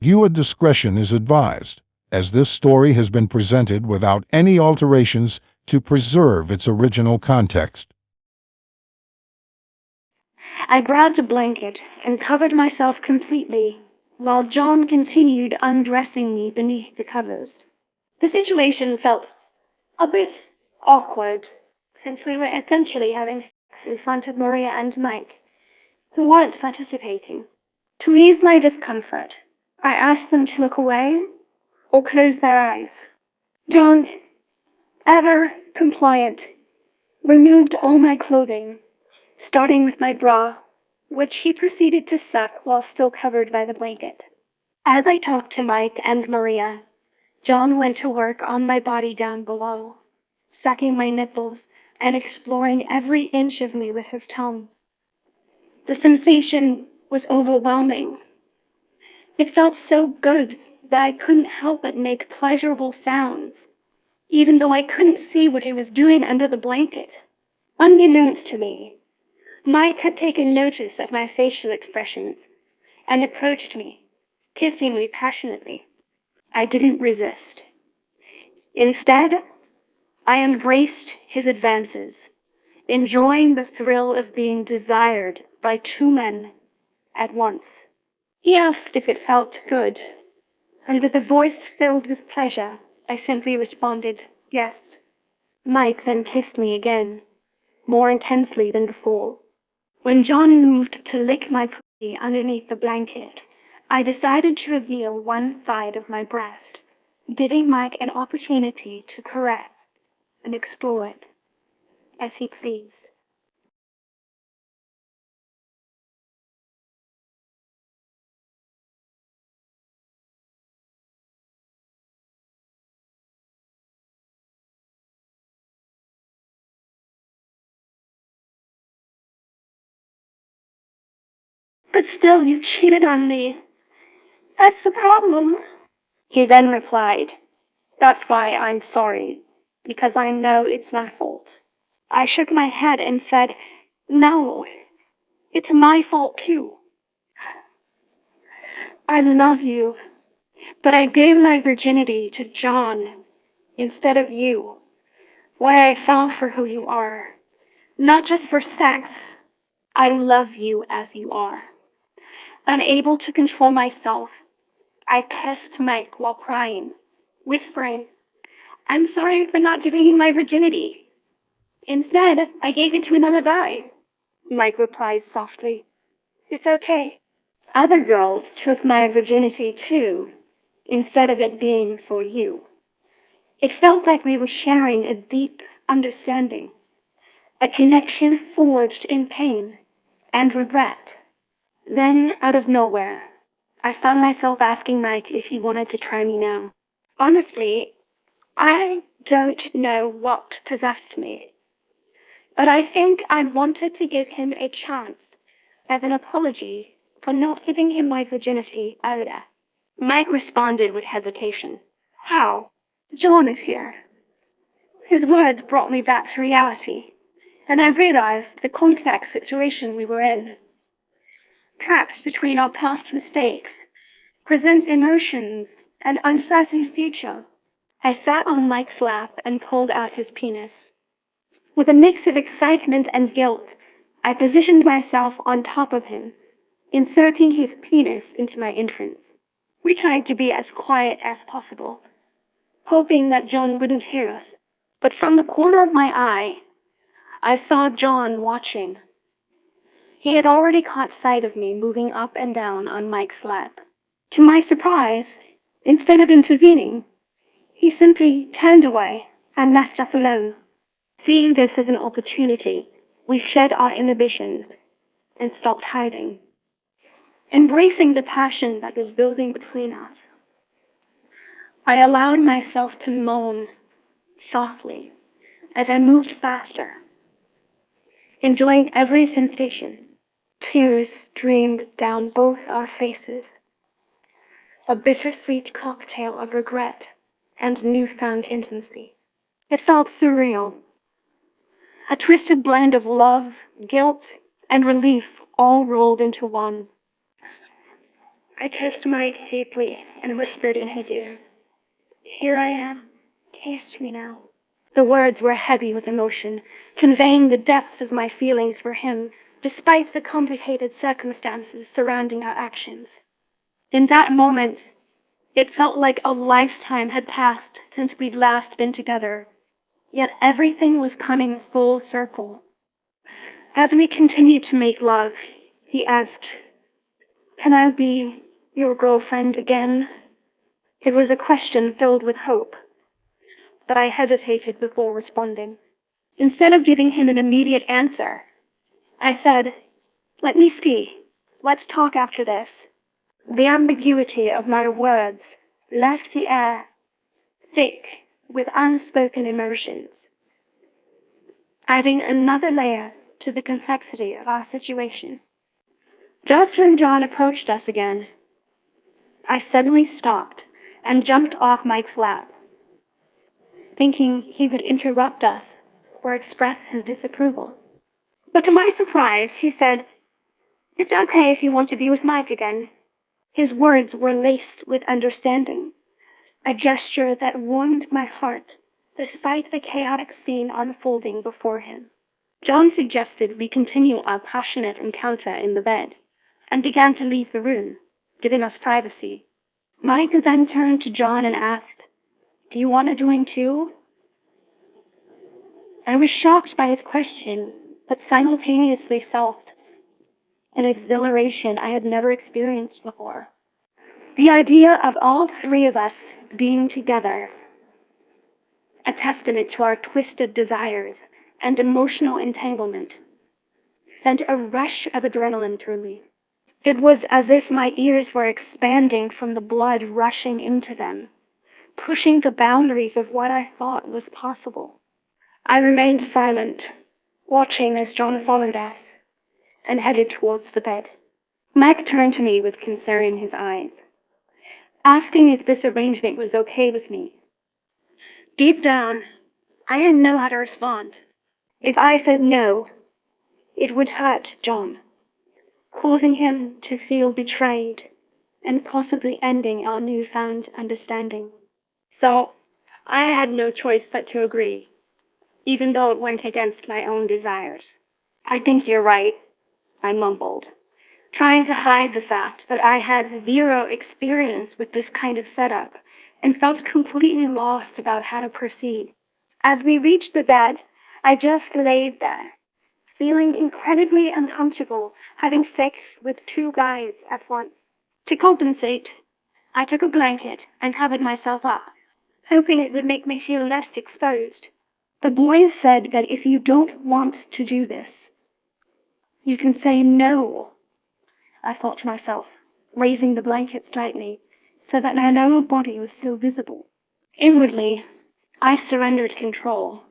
Viewer discretion is advised, as this story has been presented without any alterations to preserve its original context. I grabbed a blanket and covered myself completely, while John continued undressing me beneath the covers. The situation felt a bit awkward, since we were essentially having sex in front of Maria and Mike, who weren't participating. To ease my discomfort, I asked them to look away or close their eyes. John, ever compliant, removed all my clothing, starting with my bra, which he proceeded to suck while still covered by the blanket. As I talked to Mike and Maria, John went to work on my body down below, sucking my nipples and exploring every inch of me with his tongue. The sensation was overwhelming. It felt so good that I couldn't help but make pleasurable sounds, even though I couldn't see what he was doing under the blanket. Unbeknownst to me, Mike had taken notice of my facial expressions and approached me, kissing me passionately. I didn't resist. Instead, I embraced his advances, enjoying the thrill of being desired by two men at once. He asked if it felt good, and with a voice filled with pleasure, I simply responded, yes. Mike then kissed me again, more intensely than before. When John moved to lick my pussy underneath the blanket, I decided to reveal one side of my breast, giving Mike an opportunity to caress and explore it as he pleased. But still, you cheated on me. That's the problem. He then replied, that's why I'm sorry, because I know it's my fault. I shook my head and said, no, it's my fault too. I love you, but I gave my virginity to John instead of you. Why I fell for who you are. Not just for sex. I love you as you are. Unable to control myself, I kissed Mike while crying, whispering, I'm sorry for not giving you my virginity. Instead, I gave it to another guy. Mike replied softly, it's okay. Other girls took my virginity too, instead of it being for you. It felt like we were sharing a deep understanding, a connection forged in pain and regret. Then, out of nowhere, I found myself asking Mike if he wanted to try me now. Honestly, I don't know what possessed me, but I think I wanted to give him a chance as an apology for not giving him my virginity earlier. Mike responded with hesitation. How? John is here. His words brought me back to reality, and I realized the complex situation we were in. Trapped between our past mistakes, present emotions, and uncertain future. I sat on Mike's lap and pulled out his penis. With a mix of excitement and guilt, I positioned myself on top of him, inserting his penis into my entrance. We tried to be as quiet as possible, hoping that John wouldn't hear us. But from the corner of my eye, I saw John watching. He had already caught sight of me moving up and down on Mike's lap. To my surprise, instead of intervening, he simply turned away and left us alone. Seeing this as an opportunity, we shed our inhibitions and stopped hiding, embracing the passion that was building between us. I allowed myself to moan softly as I moved faster, enjoying every sensation. Tears streamed down both our faces, a bittersweet cocktail of regret and newfound intimacy. It felt surreal, a twisted blend of love, guilt, and relief all rolled into one. I kissed Mike deeply and whispered in his ear, "Here I am. Taste me now." The words were heavy with emotion, conveying the depth of my feelings for him, despite the complicated circumstances surrounding our actions. In that moment, it felt like a lifetime had passed since we'd last been together, yet everything was coming full circle. As we continued to make love, he asked, "Can I be your girlfriend again?" It was a question filled with hope, but I hesitated before responding. Instead of giving him an immediate answer, I said, "Let me see. Let's talk after this." The ambiguity of my words left the air thick with unspoken emotions, adding another layer to the complexity of our situation. Just when John approached us again, I suddenly stopped and jumped off Mike's lap, thinking he would interrupt us or express his disapproval. But to my surprise, he said, "It's okay if you want to be with Mike again." His words were laced with understanding, a gesture that warmed my heart despite the chaotic scene unfolding before him. John suggested we continue our passionate encounter in the bed and began to leave the room, giving us privacy. Mike then turned to John and asked, "Do you want to join too?" I was shocked by his question, but simultaneously felt an exhilaration I had never experienced before. The idea of all three of us being together, a testament to our twisted desires and emotional entanglement, sent a rush of adrenaline through me. It was as if my ears were expanding from the blood rushing into them, pushing the boundaries of what I thought was possible. I remained silent, watching as John followed us and headed towards the bed. Mike turned to me with concern in his eyes, asking if this arrangement was okay with me. Deep down, I didn't know how to respond. If I said no, it would hurt John, causing him to feel betrayed and possibly ending our newfound understanding. So, I had no choice but to agree, even though it went against my own desires. "I think you're right," I mumbled, trying to hide the fact that I had zero experience with this kind of setup and felt completely lost about how to proceed. As we reached the bed, I just laid there, feeling incredibly uncomfortable having sex with two guys at once. To compensate, I took a blanket and covered myself up, hoping it would make me feel less exposed. The boys said that if you don't want to do this, you can say no, I thought to myself, raising the blanket slightly so that my lower body was still visible. Inwardly, I surrendered control,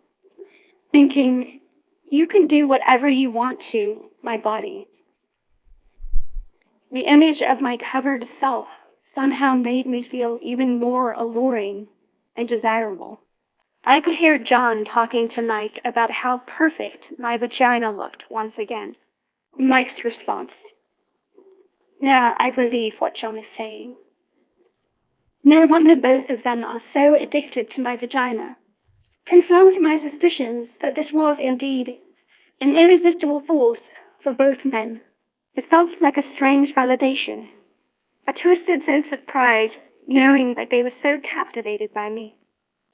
thinking, "You can do whatever you want to, my body." The image of my covered self somehow made me feel even more alluring and desirable. I could hear John talking to Mike about how perfect my vagina looked once again. Mike's response, "Yeah, I believe what John is saying. No wonder both of them are so addicted to my vagina," confirmed my suspicions that this was indeed an irresistible force for both men. It felt like a strange validation, a twisted sense of pride, knowing that they were so captivated by me.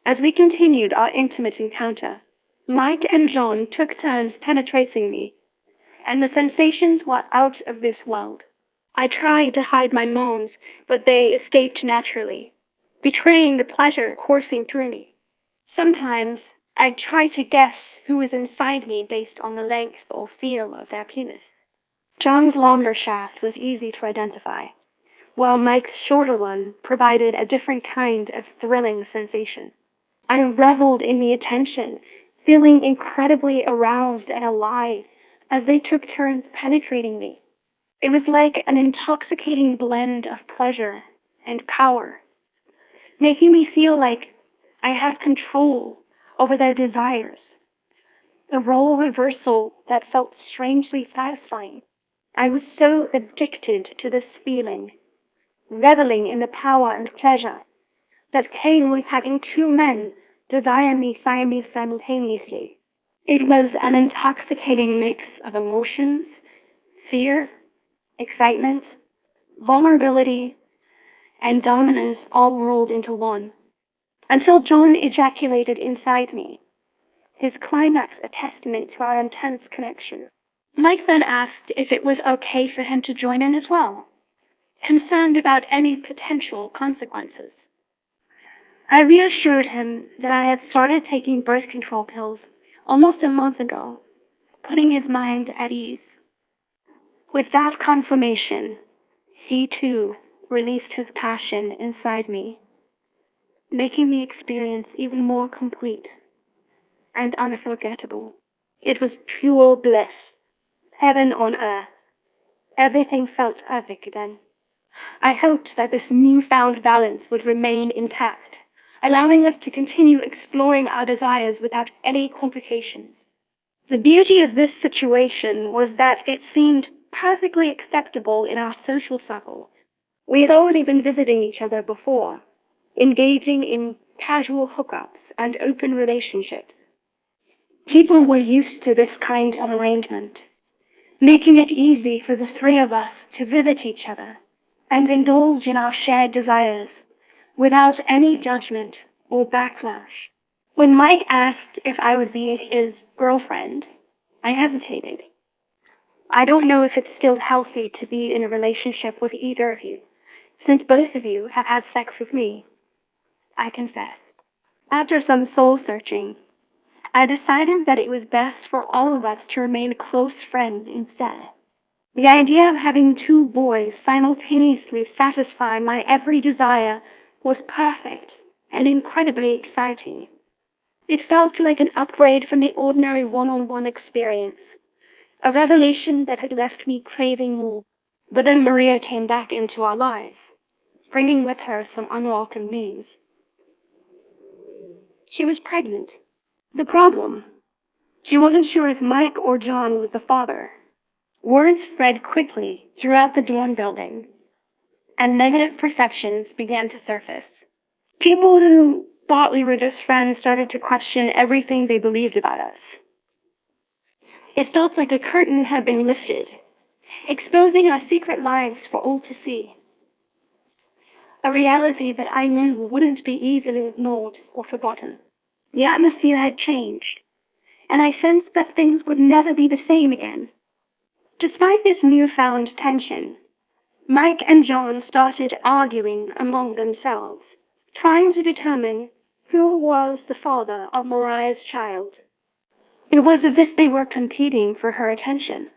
As we continued our intimate encounter, Mike and John took turns penetrating me, and the sensations were out of this world. I tried to hide my moans, but they escaped naturally, betraying the pleasure coursing through me. Sometimes I'd try to guess who was inside me based on the length or feel of their penis. John's longer shaft was easy to identify, while Mike's shorter one provided a different kind of thrilling sensation. I reveled in the attention, feeling incredibly aroused and alive as they took turns penetrating me. It was like an intoxicating blend of pleasure and power, making me feel like I had control over their desires, a role reversal that felt strangely satisfying. I was so addicted to this feeling reveling in the power and pleasure that came with having two men desire me simultaneously. It was an intoxicating mix of emotions, fear, excitement, vulnerability, and dominance all rolled into one. Until John ejaculated inside me, his climax a testament to our intense connection. Mike then asked if it was okay for him to join in as well, concerned about any potential consequences. I reassured him that I had started taking birth control pills almost a month ago, putting his mind at ease. With that confirmation, he too released his passion inside me, making the experience even more complete and unforgettable. It was pure bliss, heaven on earth. Everything felt perfect again. I hoped that this newfound balance would remain intact, allowing us to continue exploring our desires without any complications. The beauty of this situation was that it seemed perfectly acceptable in our social circle. We had already been visiting each other before, engaging in casual hookups and open relationships. People were used to this kind of arrangement, making it easy for the three of us to visit each other and indulge in our shared desires without any judgment or backlash. When Mike asked if I would be his girlfriend, I hesitated. I don't know if it's still healthy to be in a relationship with either of you, since both of you have had sex with me, I confessed. After some soul searching, I decided that it was best for all of us to remain close friends instead. The idea of having two boys simultaneously satisfy my every desire was perfect and incredibly exciting. It felt like an upgrade from the ordinary one-on-one experience, a revelation that had left me craving more. But then Maria came back into our lives, bringing with her some unwelcome news. She was pregnant. The problem? She wasn't sure if Mike or John was the father. Word spread quickly throughout the dorm building, and negative perceptions began to surface. People who thought we were just friends started to question everything they believed about us. It felt like a curtain had been lifted, exposing our secret lives for all to see. A reality that I knew wouldn't be easily ignored or forgotten. The atmosphere had changed, and I sensed that things would never be the same again. Despite this newfound tension, Mike and John started arguing among themselves, trying to determine who was the father of Mariah's child. It was as if they were competing for her attention,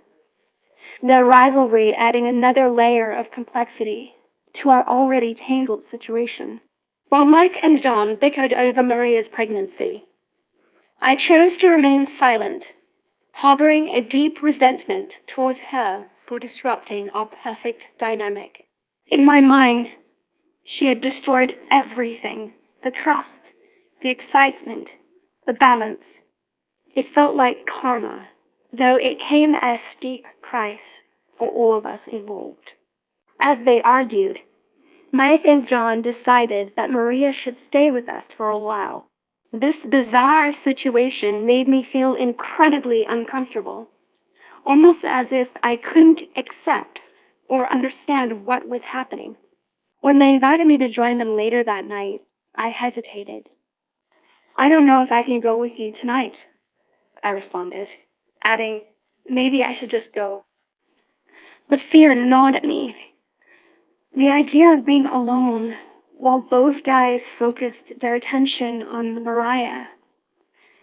their rivalry adding another layer of complexity to our already tangled situation. While Mike and John bickered over Maria's pregnancy, I chose to remain silent, harboring a deep resentment towards her for disrupting our perfect dynamic. In my mind, she had destroyed everything: the trust, the excitement, the balance. It felt like karma, though it came at a steep price for all of us involved. As they argued, Mike and John decided that Maria should stay with us for a while. This bizarre situation made me feel incredibly uncomfortable, almost as if I couldn't accept or understand what was happening. When they invited me to join them later that night, I hesitated. "I don't know if I can go with you tonight," I responded, adding, "maybe I should just go." But fear gnawed at me. The idea of being alone while both guys focused their attention on Mariah,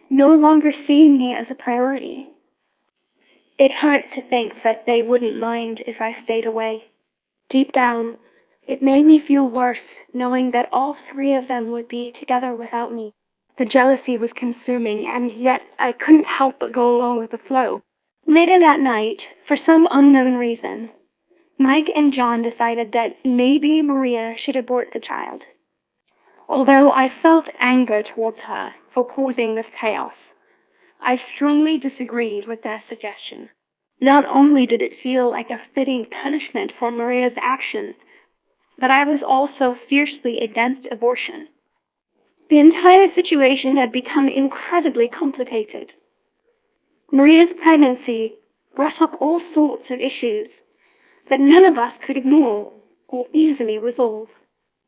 no longer seeing me as a priority. It hurt to think that they wouldn't mind if I stayed away. Deep down, it made me feel worse knowing that all three of them would be together without me. The jealousy was consuming, and yet I couldn't help but go along with the flow. Later that night, for some unknown reason, Mike and John decided that maybe Maria should abort the child. Although I felt anger towards her for causing this chaos, I strongly disagreed with their suggestion. Not only did it feel like a fitting punishment for Maria's actions, but I was also fiercely against abortion. The entire situation had become incredibly complicated. Maria's pregnancy brought up all sorts of issues that none of us could ignore or easily resolve.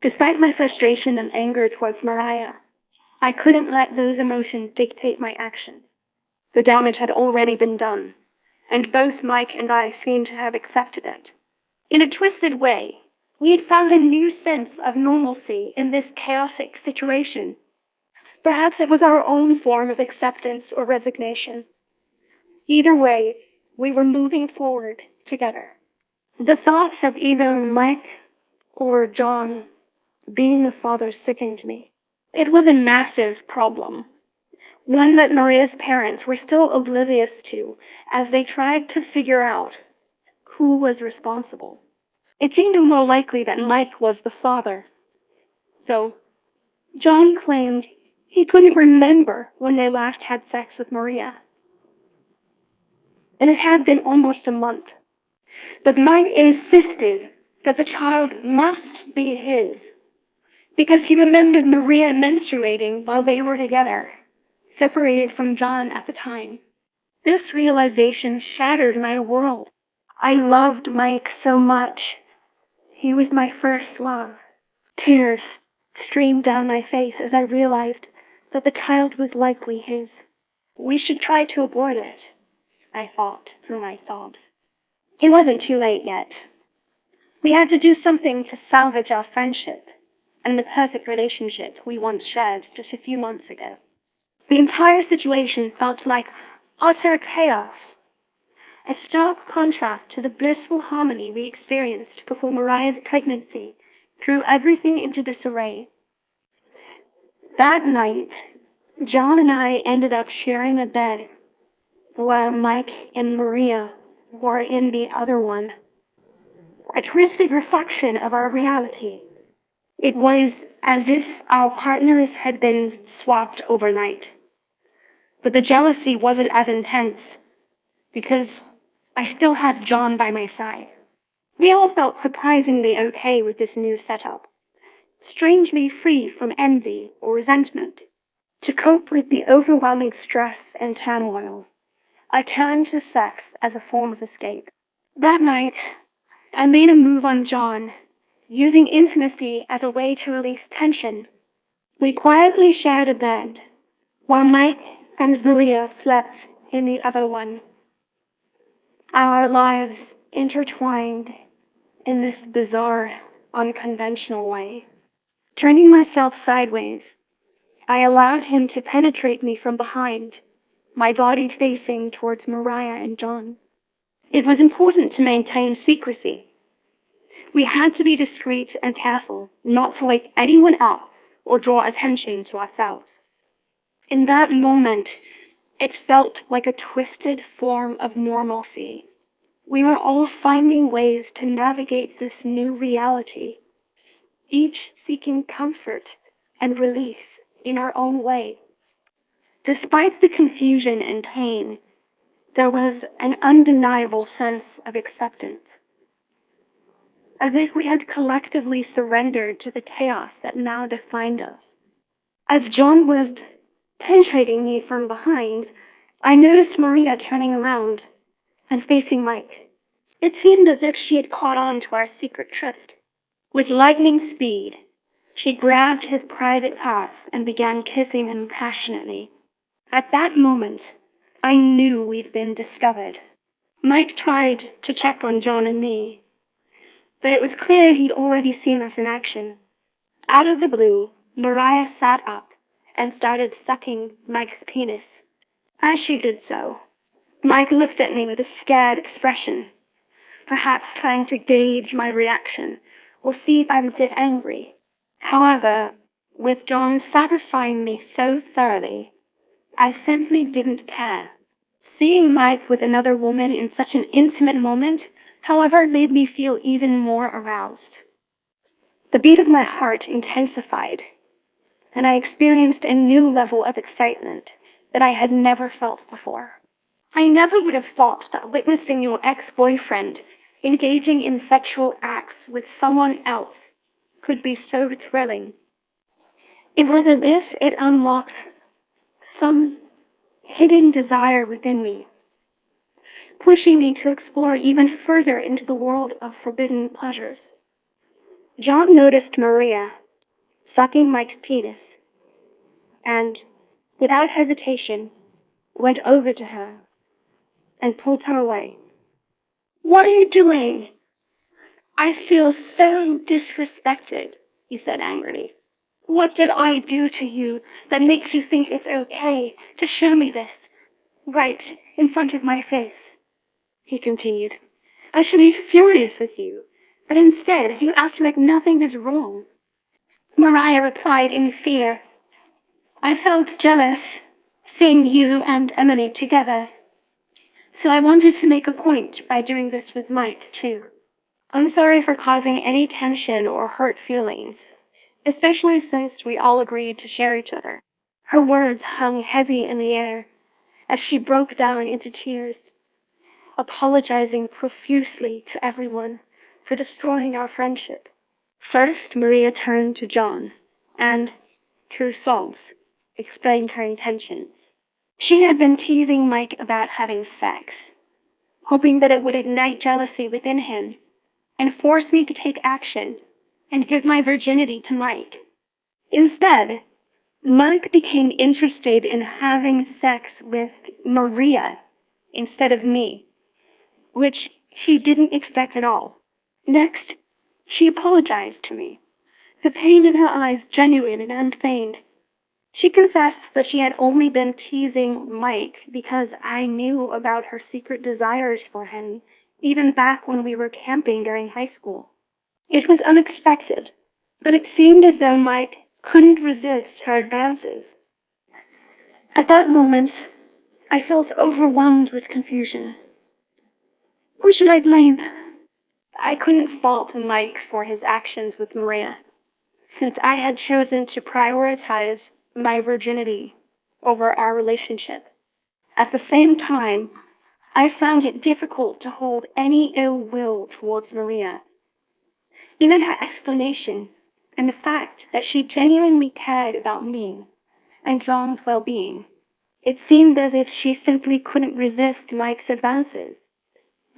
Despite my frustration and anger towards Mariah, I couldn't let those emotions dictate my actions. The damage had already been done, and both Mike and I seemed to have accepted it. In a twisted way, we had found a new sense of normalcy in this chaotic situation. Perhaps it was our own form of acceptance or resignation. Either way, we were moving forward together. The thought of either Mike or John being a father sickened me. It was a massive problem, one that Maria's parents were still oblivious to as they tried to figure out who was responsible. It seemed more likely that Mike was the father, though John claimed he couldn't remember when they last had sex with Maria. And it had been almost a month. But Mike insisted that the child must be his, because he remembered Maria menstruating while they were together, separated from John at the time. This realization shattered my world. I loved Mike so much. He was my first love. Tears streamed down my face as I realized that the child was likely his. We should try to abort it, I thought through my sobs. It wasn't too late yet. We had to do something to salvage our friendship and the perfect relationship we once shared just a few months ago. The entire situation felt like utter chaos, a stark contrast to the blissful harmony we experienced before Mariah's pregnancy threw everything into disarray. That night, John and I ended up sharing a bed, while Mike and Maria were in the other one, a twisted reflection of our reality. It was as if our partners had been swapped overnight. But the jealousy wasn't as intense because I still had John by my side. We all felt surprisingly okay with this new setup, strangely free from envy or resentment. To cope with the overwhelming stress and turmoil, I turned to sex as a form of escape. That night, I made a move on John, using intimacy as a way to release tension. We quietly shared a bed, while Mike and Maria slept in the other one. Our lives intertwined in this bizarre, unconventional way. Turning myself sideways, I allowed him to penetrate me from behind, my body facing towards Mariah and John. It was important to maintain secrecy. We had to be discreet and careful not to wake anyone up or draw attention to ourselves. In that moment, it felt like a twisted form of normalcy. We were all finding ways to navigate this new reality, each seeking comfort and release in our own way. Despite the confusion and pain, there was an undeniable sense of acceptance, as if we had collectively surrendered to the chaos that now defined us. As John was penetrating me from behind, I noticed Maria turning around and facing Mike. It seemed as if she had caught on to our secret tryst. With lightning speed, she grabbed his private parts and began kissing him passionately. At that moment, I knew we'd been discovered. Mike tried to check on John and me, but it was clear he'd already seen us in action. Out of the blue, Mariah sat up and started sucking Mike's penis. As she did so, Mike looked at me with a scared expression, perhaps trying to gauge my reaction or see if I would get angry. However, with John satisfying me so thoroughly, I simply didn't care. Seeing Mike with another woman in such an intimate moment, however, made me feel even more aroused. The beat of my heart intensified, and I experienced a new level of excitement that I had never felt before. I never would have thought that witnessing your ex-boyfriend engaging in sexual acts with someone else could be so thrilling. It was as if it unlocked some hidden desire within me, pushing me to explore even further into the world of forbidden pleasures. John noticed Maria sucking Mike's penis and, without hesitation, went over to her and pulled her away. "What are you doing?" "I feel so disrespected," he said angrily. "What did I do to you that makes you think it's okay to show me this right in front of my face?" he continued. "I should be furious with you, but instead you act like nothing is wrong." Mariah replied in fear. "I felt jealous seeing you and Emily together, so I wanted to make a point by doing this with Mike, too. I'm sorry for causing any tension or hurt feelings, especially since we all agreed to share each other." Her words hung heavy in the air as she broke down into tears, apologizing profusely to everyone for destroying our friendship. First, Maria turned to John and, through sobs, explained her intentions. She had been teasing Mike about having sex, hoping that it would ignite jealousy within him and force me to take action and give my virginity to Mike. Instead, Mike became interested in having sex with Maria instead of me, which he didn't expect at all. Next, she apologized to me, the pain in her eyes genuine and unfeigned. She confessed that she had only been teasing Mike because I knew about her secret desires for him, even back when we were camping during high school. It was unexpected, but it seemed as though Mike couldn't resist her advances. At that moment, I felt overwhelmed with confusion. Who should I blame? I couldn't fault Mike for his actions with Maria, since I had chosen to prioritize my virginity over our relationship. At the same time, I found it difficult to hold any ill will towards Maria. Even her explanation and the fact that she genuinely cared about me and John's well-being, it seemed as if she simply couldn't resist Mike's advances,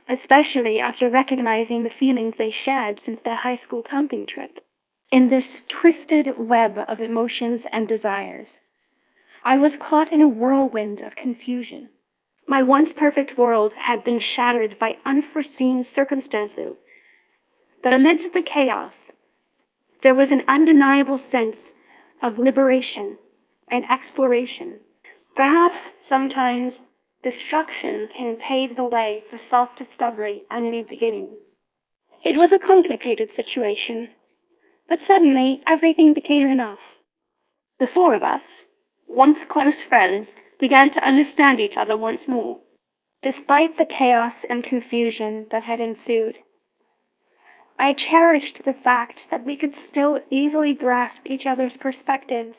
especially after recognizing the feelings they shared since their high school camping trip. In this twisted web of emotions and desires, I was caught in a whirlwind of confusion. My once perfect world had been shattered by unforeseen circumstances, but amidst the chaos, there was an undeniable sense of liberation and exploration. Perhaps sometimes destruction can pave the way for self-discovery and new beginnings. It was a complicated situation, but suddenly everything became enough. The four of us, once close friends, began to understand each other once more. Despite the chaos and confusion that had ensued, I cherished the fact that we could still easily grasp each other's perspectives,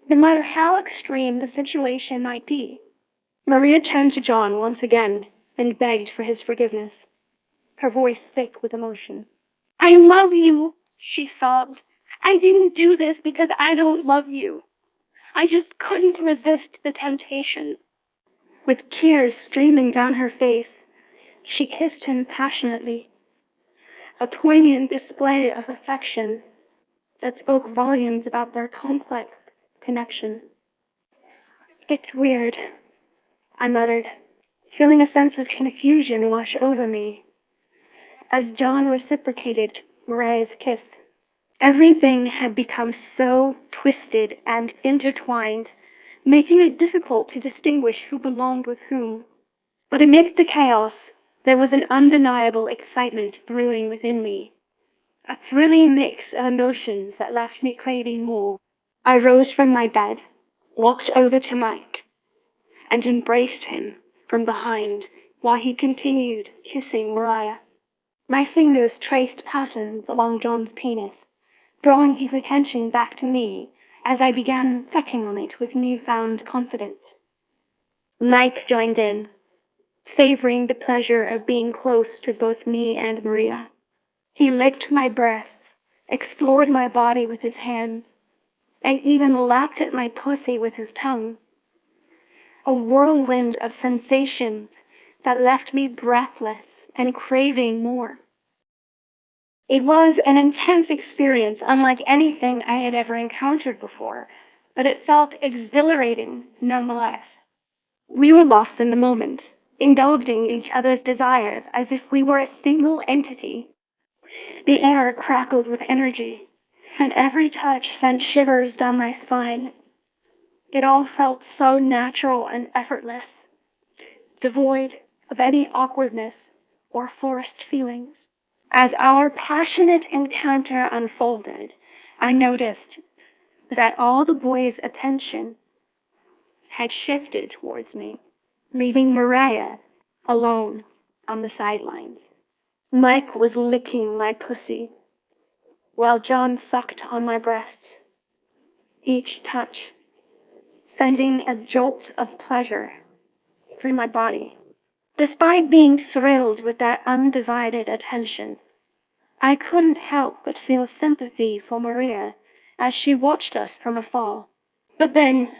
no matter how extreme the situation might be. Maria turned to John once again and begged for his forgiveness, her voice thick with emotion. "I love you," she sobbed. "I didn't do this because I don't love you. I just couldn't resist the temptation." With tears streaming down her face, she kissed him passionately, a poignant display of affection that spoke volumes about their complex connection. "It's weird," I muttered, feeling a sense of confusion wash over me as John reciprocated Mariah's kiss. Everything had become so twisted and intertwined, making it difficult to distinguish who belonged with whom. But amidst the chaos, there was an undeniable excitement brewing within me, a thrilling mix of emotions that left me craving more. I rose from my bed, walked over to Mike, and embraced him from behind while he continued kissing Mariah. My fingers traced patterns along John's penis, drawing his attention back to me as I began sucking on it with newfound confidence. Mike joined in, savoring the pleasure of being close to both me and Maria. He licked my breasts explored my body with his hands, and even lapped at my pussy with his tongue. A whirlwind of sensations that left me breathless and craving more. It was an intense experience unlike anything I had ever encountered before, but it felt exhilarating nonetheless. We were lost in the moment, indulging each other's desires as if we were a single entity. The air crackled with energy, and every touch sent shivers down my spine. It all felt so natural and effortless, devoid of any awkwardness or forced feelings. As our passionate encounter unfolded, I noticed that all the boys' attention had shifted towards me, leaving Mariah alone on the sidelines. Mike was licking my pussy, while John sucked on my breasts, each touch sending a jolt of pleasure through my body. Despite being thrilled with that undivided attention, I couldn't help but feel sympathy for Maria as she watched us from afar. But then,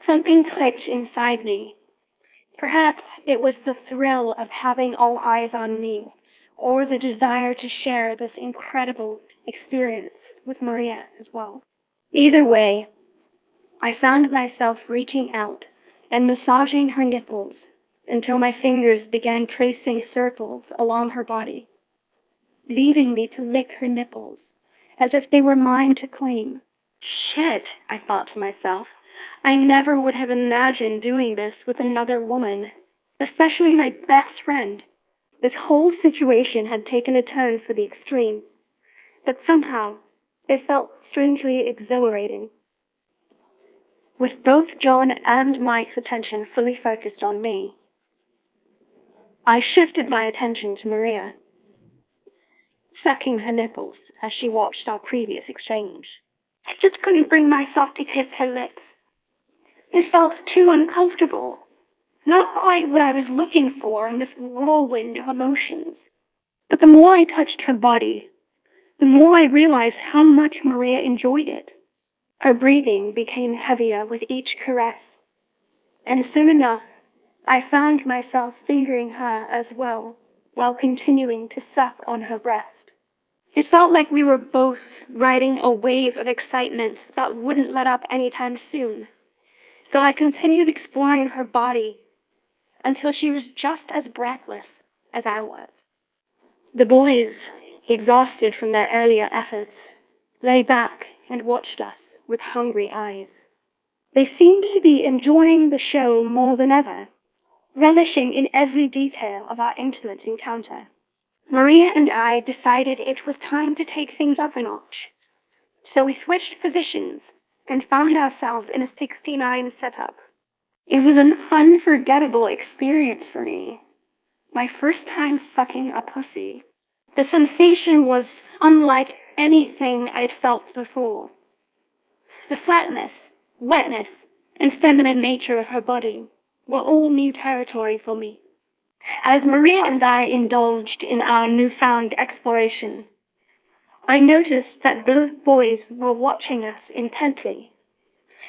something clicked inside me. Perhaps it was the thrill of having all eyes on me, or the desire to share this incredible experience with Maria as well. Either way, I found myself reaching out and massaging her nipples until my fingers began tracing circles along her body, leaving me to lick her nipples as if they were mine to claim. Shit, I thought to myself. I never would have imagined doing this with another woman, especially my best friend. This whole situation had taken a turn for the extreme, but somehow it felt strangely exhilarating. With both John and Mike's attention fully focused on me, I shifted my attention to Maria, sucking her nipples as she watched our previous exchange. I just couldn't bring myself to kiss her lips. It felt too uncomfortable, not quite what I was looking for in this whirlwind of emotions. But the more I touched her body, the more I realized how much Maria enjoyed it. Her breathing became heavier with each caress, and soon enough, I found myself fingering her as well, while continuing to suck on her breast. It felt like we were both riding a wave of excitement that wouldn't let up anytime soon, so I continued exploring her body until she was just as breathless as I was. The boys, exhausted from their earlier efforts, lay back and watched us with hungry eyes. They seemed to be enjoying the show more than ever, relishing in every detail of our intimate encounter. Maria and I decided it was time to take things up a notch, so we switched positions and found ourselves in a 69 setup. It was an unforgettable experience for me, my first time sucking a pussy. The sensation was unlike anything I'd felt before. The flatness, wetness, and feminine nature of her body were all new territory for me. As Maria and I indulged in our newfound exploration, I noticed that both boys were watching us intently,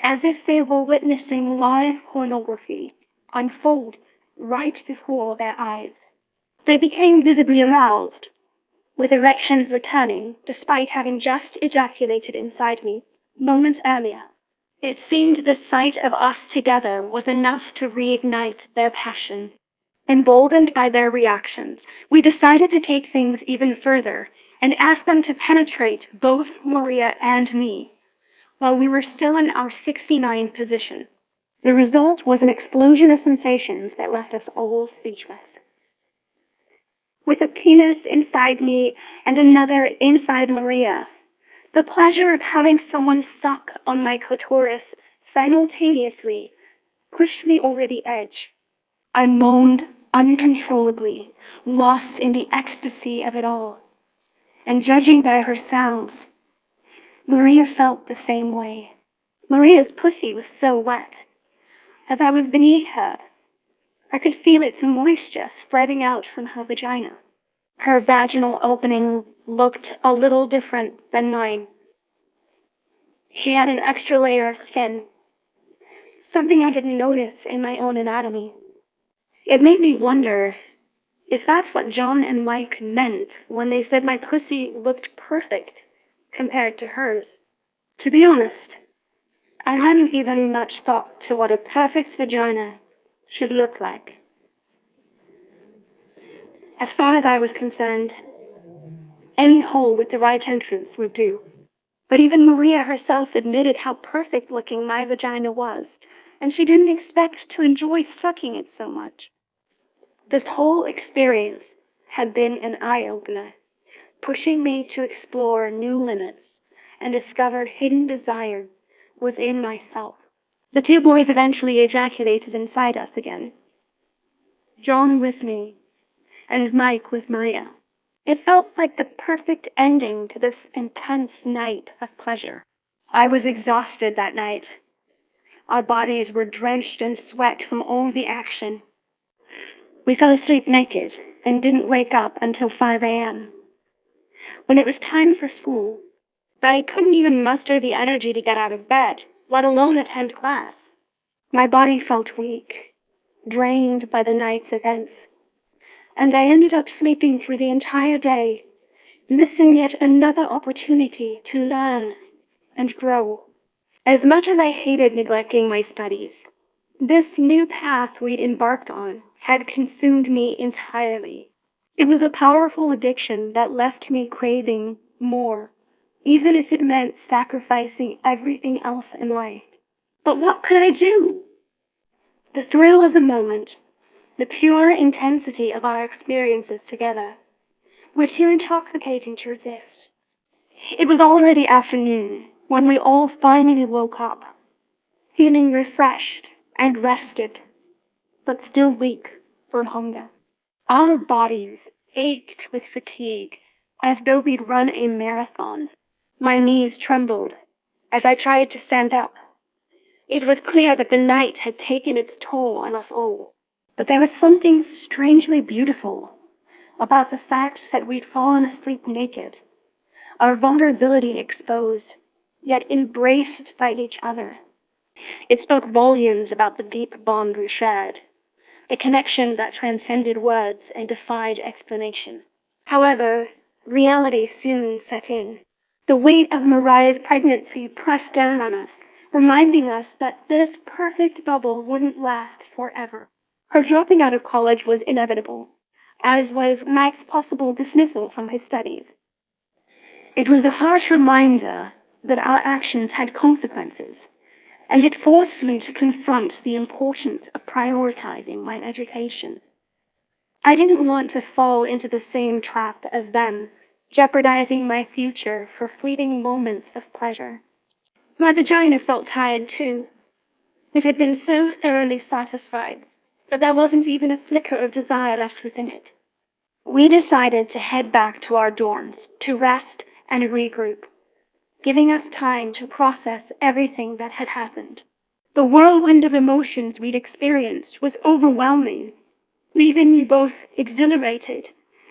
as if they were witnessing live pornography unfold right before their eyes. They became visibly aroused, with erections returning despite having just ejaculated inside me moments earlier. It seemed the sight of us together was enough to reignite their passion. Emboldened by their reactions, we decided to take things even further and ask them to penetrate both Maria and me while we were still in our 69 position. The result was an explosion of sensations that left us all speechless. With a penis inside me and another inside Maria, the pleasure of having someone suck on my clitoris simultaneously pushed me over the edge. I moaned uncontrollably, lost in the ecstasy of it all. And judging by her sounds, Maria felt the same way. Maria's pussy was so wet. As I was beneath her, I could feel its moisture spreading out from her vagina. Her vaginal opening looked a little different than mine. He had an extra layer of skin, something I didn't notice in my own anatomy. It made me wonder if that's what John and Mike meant when they said my pussy looked perfect compared to hers. To be honest, I hadn't given much thought to what a perfect vagina should look like. As far as I was concerned, any hole with the right entrance would do. But even Maria herself admitted how perfect looking my vagina was, and she didn't expect to enjoy sucking it so much. This whole experience had been an eye-opener, pushing me to explore new limits and discover hidden desires within myself. The two boys eventually ejaculated inside us again. John with me, and Mike with Maria. It felt like the perfect ending to this intense night of pleasure. I was exhausted that night. Our bodies were drenched in sweat from all the action. We fell asleep naked and didn't wake up until 5 a.m. When it was time for school, I couldn't even muster the energy to get out of bed, let alone attend class. My body felt weak, drained by the night's events, and I ended up sleeping through the entire day, missing yet another opportunity to learn and grow. As much as I hated neglecting my studies, this new path we'd embarked on had consumed me entirely. It was a powerful addiction that left me craving more, even if it meant sacrificing everything else in life. But what could I do? The thrill of the moment, the pure intensity of our experiences together, were too intoxicating to resist. It was already afternoon when we all finally woke up, feeling refreshed and rested, but still weak from hunger. Our bodies ached with fatigue as though we'd run a marathon. My knees trembled as I tried to stand up. It was clear that the night had taken its toll on us all. But there was something strangely beautiful about the fact that we'd fallen asleep naked, our vulnerability exposed, yet embraced by each other. It spoke volumes about the deep bond we shared, a connection that transcended words and defied explanation. However, reality soon set in. The weight of Mariah's pregnancy pressed down on us, reminding us that this perfect bubble wouldn't last forever. Her dropping out of college was inevitable, as was Mike's possible dismissal from his studies. It was a harsh reminder that our actions had consequences, and it forced me to confront the importance of prioritizing my education. I didn't want to fall into the same trap as them, jeopardizing my future for fleeting moments of pleasure. My vagina felt tired too. It had been so thoroughly satisfied that there wasn't even a flicker of desire left within it. We decided to head back to our dorms to rest and regroup, giving us time to process everything that had happened. The whirlwind of emotions we'd experienced was overwhelming, leaving me both exhilarated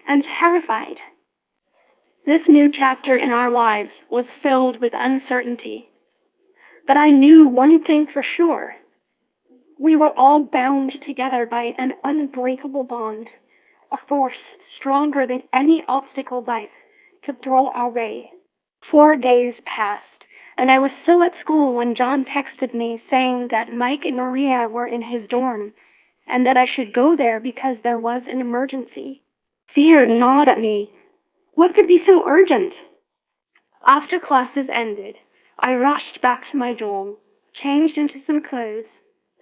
and terrified. This new chapter in our lives was filled with uncertainty, but I knew one thing for sure. We were all bound together by an unbreakable bond, a force stronger than any obstacle life could throw our way. 4 days passed, and I was still at school when John texted me saying that Mike and Maria were in his dorm, and that I should go there because there was an emergency. Fear gnawed at me. What could be so urgent? After classes ended, I rushed back to my dorm, changed into some clothes,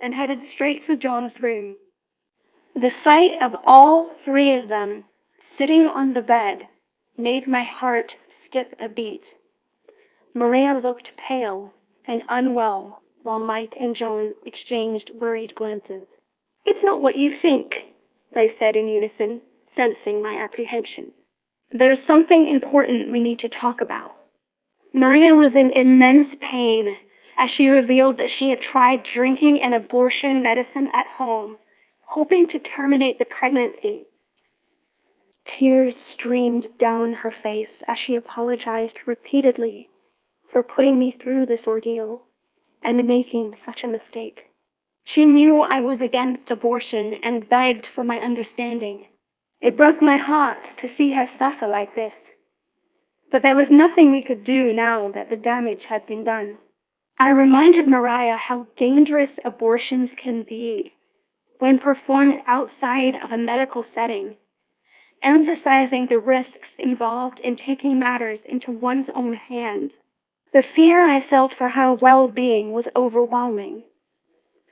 and headed straight for John's room. The sight of all three of them sitting on the bed made my heart skip a beat. Maria looked pale and unwell, while Mike and John exchanged worried glances. "It's not what you think," they said in unison, sensing my apprehension. "There's something important we need to talk about." Maria was in immense pain as she revealed that she had tried drinking an abortion medicine at home, hoping to terminate the pregnancy. Tears streamed down her face as she apologized repeatedly for putting me through this ordeal and making such a mistake. She knew I was against abortion and begged for my understanding. It broke my heart to see her suffer like this, but there was nothing we could do now that the damage had been done. I reminded Mariah how dangerous abortions can be when performed outside of a medical setting, emphasizing the risks involved in taking matters into one's own hands. The fear I felt for her well-being was overwhelming.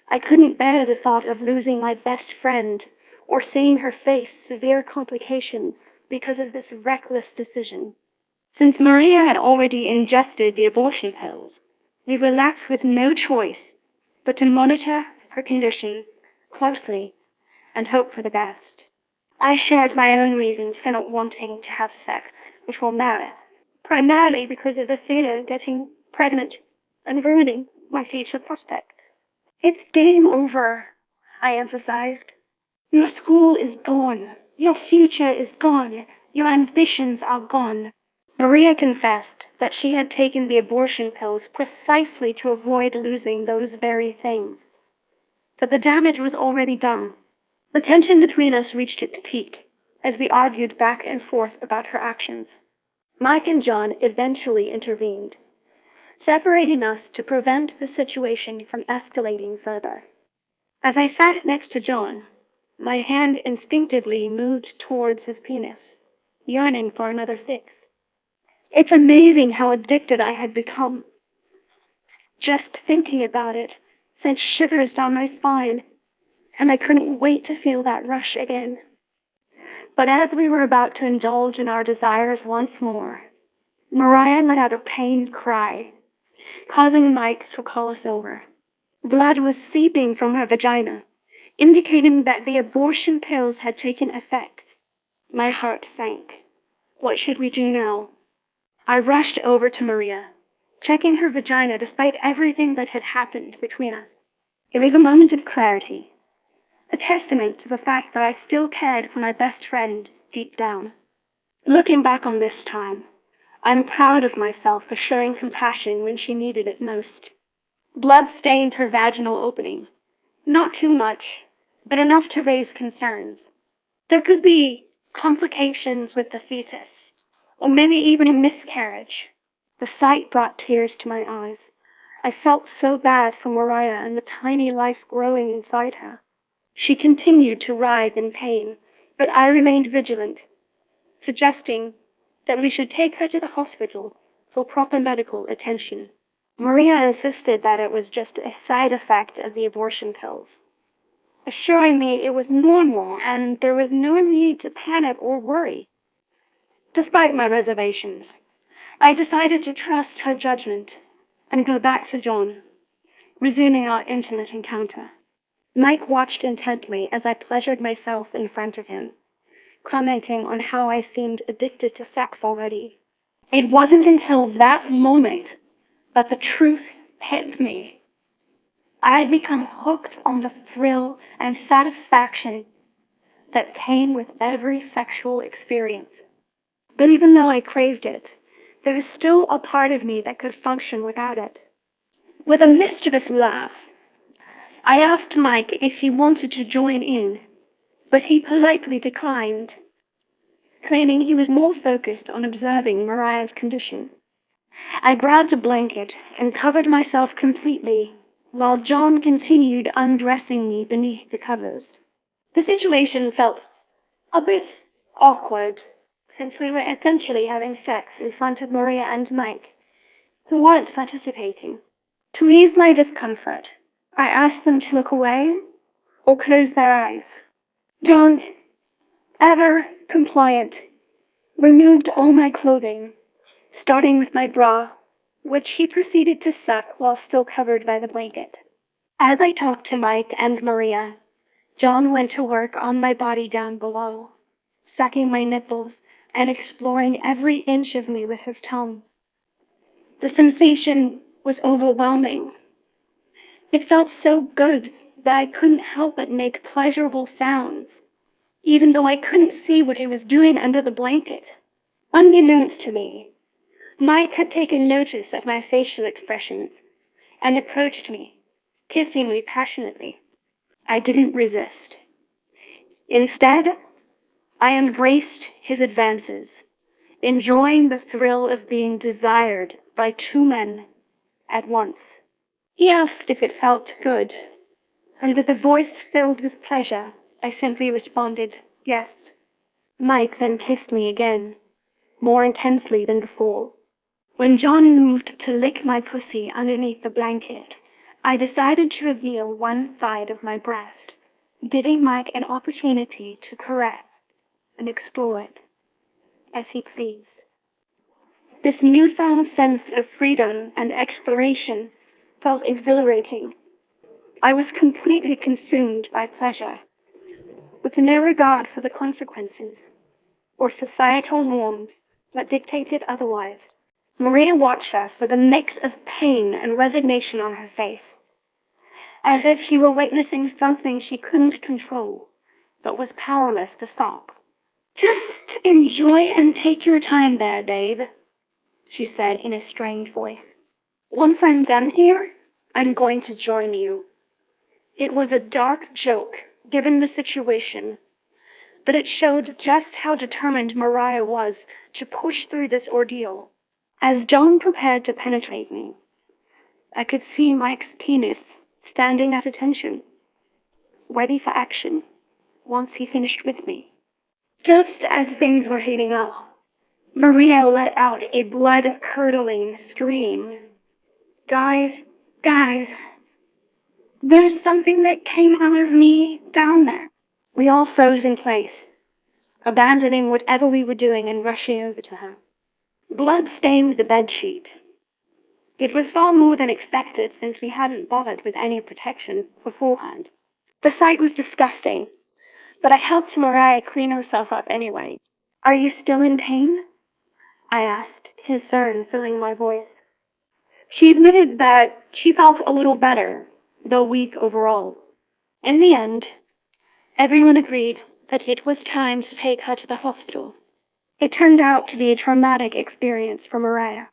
I couldn't bear the thought of losing my best friend or seeing her face severe complications because of this reckless decision. Since Maria had already ingested the abortion pills, we were left with no choice but to monitor her condition closely and hope for the best. I shared my own reasons for not wanting to have sex before marriage, primarily because of the fear of getting pregnant and ruining my future prospects. It's game over, I emphasized. Your school is gone. Your future is gone. Your ambitions are gone. Maria confessed that she had taken the abortion pills precisely to avoid losing those very things. But the damage was already done. The tension between us reached its peak as we argued back and forth about her actions. Mike and John eventually intervened, separating us to prevent the situation from escalating further. As I sat next to John, my hand instinctively moved towards his penis, yearning for another fix. It's amazing how addicted I had become. Just thinking about it sent shivers down my spine, and I couldn't wait to feel that rush again. But as we were about to indulge in our desires once more, Mariah let out a pained cry, causing Mike to call us over. Blood was seeping from her vagina, indicating that the abortion pills had taken effect. My heart sank. What should we do now? I rushed over to Maria, checking her vagina despite everything that had happened between us. It was a moment of clarity, a testament to the fact that I still cared for my best friend deep down. Looking back on this time, I'm proud of myself for showing compassion when she needed it most. Blood stained her vaginal opening. Not too much, but enough to raise concerns. There could be complications with the fetus, or maybe even a miscarriage. The sight brought tears to my eyes. I felt so bad for Mariah and the tiny life growing inside her. She continued to writhe in pain, but I remained vigilant, suggesting that we should take her to the hospital for proper medical attention. Maria insisted that it was just a side effect of the abortion pills, assuring me it was normal and there was no need to panic or worry. Despite my reservations, I decided to trust her judgment and go back to John, resuming our intimate encounter. Mike watched intently as I pleasured myself in front of him, commenting on how I seemed addicted to sex already. It wasn't until that moment that the truth hit me. I had become hooked on the thrill and satisfaction that came with every sexual experience. But even though I craved it, there was still a part of me that could function without it. With a mischievous laugh, I asked Mike if he wanted to join in, but he politely declined, claiming he was more focused on observing Mariah's condition. I grabbed a blanket and covered myself completely, while John continued undressing me beneath the covers. The situation felt a bit awkward, since we were essentially having sex in front of Maria and Mike, who weren't participating. To ease my discomfort, I asked them to look away or close their eyes. John, ever compliant, removed all my clothing, starting with my bra, which he proceeded to suck while still covered by the blanket. As I talked to Mike and Maria, John went to work on my body down below, sucking my nipples and exploring every inch of me with his tongue. The sensation was overwhelming. It felt so good that I couldn't help but make pleasurable sounds. even though I couldn't see what he was doing under the blanket. Unbeknownst to me, Mike had taken notice of my facial expressions and approached me, kissing me passionately. I didn't resist. Instead, I embraced his advances, enjoying the thrill of being desired by two men at once. He asked if it felt good, and with a voice filled with pleasure, I simply responded, yes. Mike then kissed me again, more intensely than before. When John moved to lick my pussy underneath the blanket, I decided to reveal one side of my breast, giving Mike an opportunity to caress and explore it as he pleased. This newfound sense of freedom and exploration felt exhilarating. I was completely consumed by pleasure, with no regard for the consequences or societal norms that dictated otherwise. Maria watched us with a mix of pain and resignation on her face, as if she were witnessing something she couldn't control, but was powerless to stop. Just enjoy and take your time there, babe, she said in a strained voice. Once I'm done here, I'm going to join you. It was a dark joke, given the situation, but it showed just how determined Mariah was to push through this ordeal. As John prepared to penetrate me, I could see Mike's penis standing at attention, ready for action once he finished with me. Just as things were heating up, Maria let out a blood-curdling scream. Guys, there's something that came out of me down there. We all froze in place, abandoning whatever we were doing and rushing over to her. Blood stained the bedsheet. It was far more than expected since we hadn't bothered with any protection beforehand. The sight was disgusting, but I helped Mariah clean herself up anyway. Are you still in pain? I asked, concern filling my voice. She admitted that she felt a little better, though weak overall. In the end, everyone agreed that it was time to take her to the hospital. It turned out to be a traumatic experience for Mariah.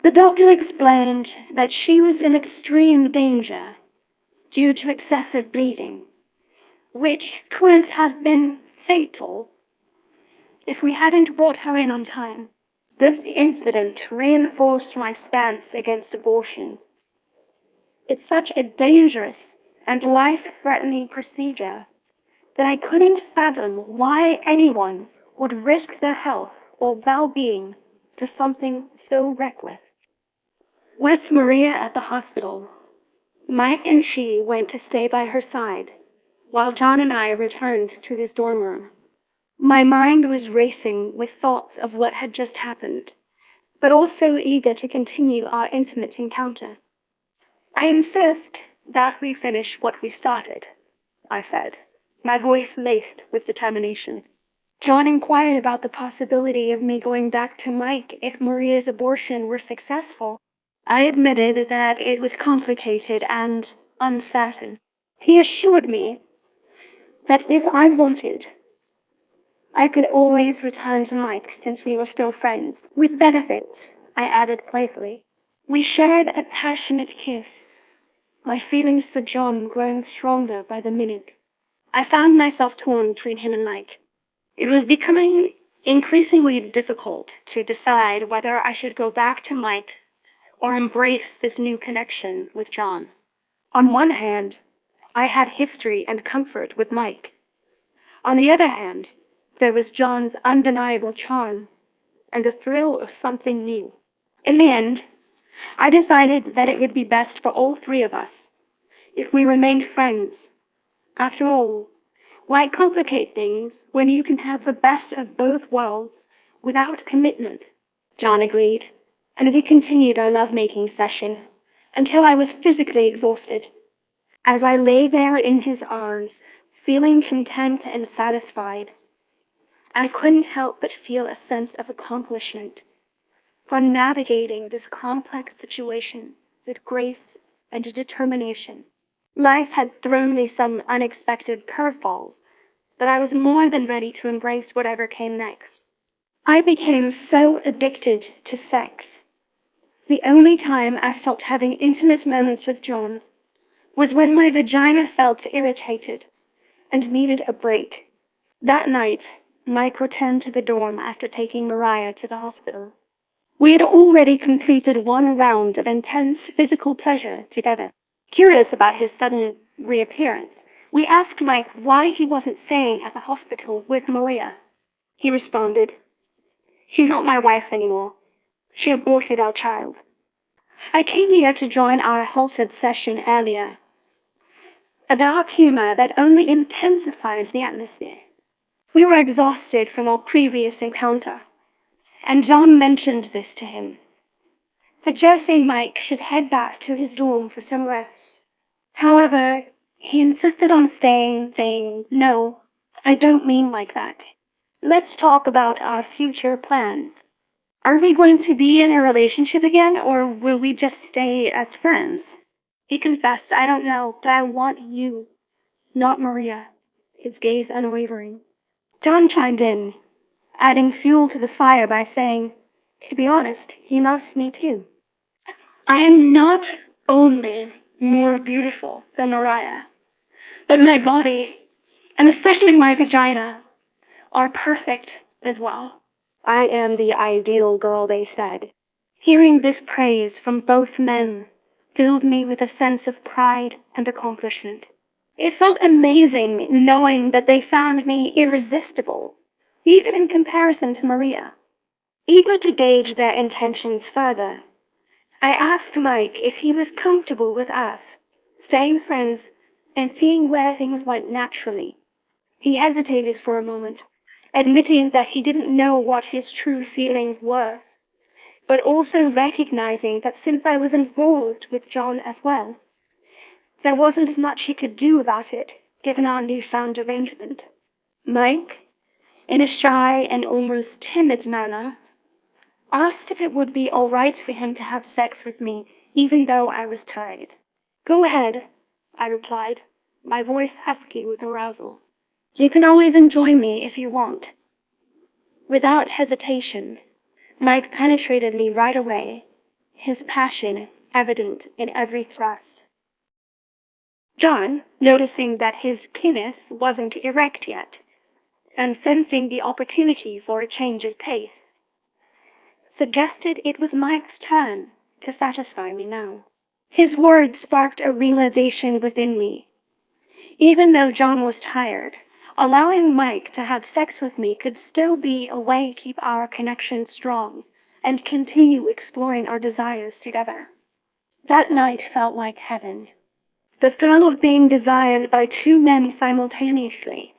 The doctor explained that she was in extreme danger due to excessive bleeding, which could have been fatal if we hadn't brought her in on time. This incident reinforced my stance against abortion. It's such a dangerous and life-threatening procedure that I couldn't fathom why anyone would risk their health or well-being for something so reckless. With Maria at the hospital, Mike and she went to stay by her side, while John and I returned to his dorm room. My mind was racing with thoughts of what had just happened, but also eager to continue our intimate encounter. I insist that we finish what we started, I said, my voice laced with determination. John inquired about the possibility of me going back to Mike if Maria's abortion were successful. I admitted that it was complicated and uncertain. He assured me that if I wanted, I could always return to Mike since we were still friends. With benefits, I added playfully. We shared a passionate kiss, my feelings for John growing stronger by the minute. I found myself torn between him and Mike. It was becoming increasingly difficult to decide whether I should go back to Mike or embrace this new connection with John. On one hand, I had history and comfort with Mike. On the other hand, there was John's undeniable charm and the thrill of something new. In the end, I decided that it would be best for all three of us if we remained friends. After all, why complicate things when you can have the best of both worlds without commitment? John agreed, and we continued our lovemaking session until I was physically exhausted. As I lay there in his arms, feeling content and satisfied, I couldn't help but feel a sense of accomplishment for navigating this complex situation with grace and determination. Life had thrown me some unexpected curveballs, but I was more than ready to embrace whatever came next. I became so addicted to sex. The only time I stopped having intimate moments with John was when my vagina felt irritated and needed a break. That night, Mike returned to the dorm after taking Mariah to the hospital. We had already completed one round of intense physical pleasure together. Curious about his sudden reappearance, we asked Mike why he wasn't staying at the hospital with Maria. He responded, "She's not my wife anymore. She aborted our child. I came here to join our halted session earlier." A dark humor that only intensifies the atmosphere. We were exhausted from our previous encounter, and John mentioned this to him, suggesting Mike should head back to his dorm for some rest. However, he insisted on staying, saying, "No, I don't mean like that. Let's talk about our future plans. Are we going to be in a relationship again, or will we just stay as friends?" He confessed, "I don't know, but I want you, not Maria," his gaze unwavering. John chimed in, adding fuel to the fire by saying, "To be honest, he loves me too. I am not only more beautiful than Mariah, but my body, and especially my vagina, are perfect as well. I am the ideal girl," they said. Hearing this praise from both men filled me with a sense of pride and accomplishment. It felt amazing knowing that they found me irresistible, even in comparison to Maria. Eager to gauge their intentions further, I asked Mike if he was comfortable with us staying friends and seeing where things went naturally. He hesitated for a moment, admitting that he didn't know what his true feelings were, but also recognizing that since I was involved with John as well, there wasn't much he could do about it, given our newfound arrangement. Mike, in a shy and almost timid manner, asked if it would be all right for him to have sex with me, even though I was tired. "Go ahead," I replied, my voice husky with arousal. "You can always enjoy me if you want." Without hesitation, Mike penetrated me right away, his passion evident in every thrust. John, noticing that his penis wasn't erect yet, and sensing the opportunity for a change of pace, suggested it was Mike's turn to satisfy me now. His words sparked a realization within me. Even though John was tired, allowing Mike to have sex with me could still be a way to keep our connection strong and continue exploring our desires together. That night felt like heaven. The thrill of being desired by two men simultaneously,